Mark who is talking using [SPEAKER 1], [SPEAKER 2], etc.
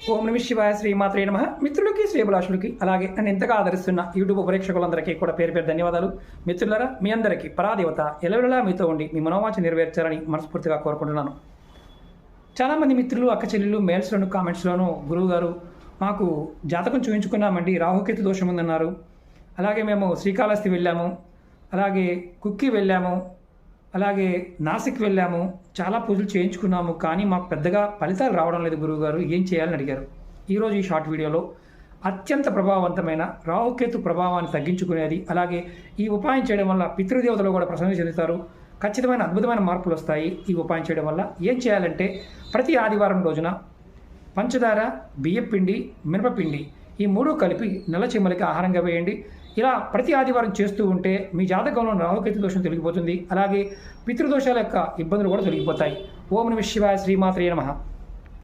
[SPEAKER 1] ఓం నమ శివాయ శ్రీమాత్రే నమః. మిత్రులకి శ్రీభిలాషులకి అలాగే నన్ను ఎంతగా ఆదరిస్తున్న యూట్యూబ్ ప్రేక్షకులందరికీ కూడా పేరు పేరు ధన్యవాదాలు. మిత్రులారా, మీ అందరికీ పరాదేవత ఎలవెలలా మీతో ఉండి మీ మనోవాంఛ నెరవేర్చాలని మనస్ఫూర్తిగా కోరుకుంటున్నాను. చాలామంది మిత్రులు అక్క చెల్లెళ్ళు మెయిల్స్లోను కామెంట్స్లోను గురువుగారు మాకు జాతకం చూపించుకున్నామండి, రాహుకేతు దోషం ఉందన్నారు. అలాగే మేము శ్రీకాళహస్తి వెళ్ళాము, అలాగే కుక్కి వెళ్ళాము, అలాగే నాసిక్ వెళ్ళాము, చాలా పూజలు చేయించుకున్నాము, కానీ మాకు పెద్దగా ఫలితాలు రావడం లేదు గురువుగారు, ఏం చేయాలని అడిగారు. ఈరోజు ఈ షార్ట్ వీడియోలో అత్యంత ప్రభావవంతమైన రాహుకేతు ప్రభావాన్ని తగ్గించుకునేది, అలాగే ఈ ఉపాయం చేయడం వల్ల పితృదేవతలు కూడా ప్రసన్న చెందుతారు, ఖచ్చితమైన అద్భుతమైన మార్పులు వస్తాయి. ఈ ఉపాయం చేయడం వల్ల ఏం చేయాలంటే, ప్రతి ఆదివారం రోజున పంచదార, బియ్యపిండి, మినపపిండి ఈ మూడు కలిపి నల్ల చెమ్మలకి ఆహారంగా వేయండి. ఇలా ప్రతి ఆదివారం చేస్తూ ఉంటే మీ జాతకంలో రాహుకేతు దోషం తొలగిపోతుంది, అలాగే పితృదోషాల యొక్క ఇబ్బందులు కూడా తొలగిపోతాయి. ఓం నమః శివాయ శ్రీమాత్రే నమః.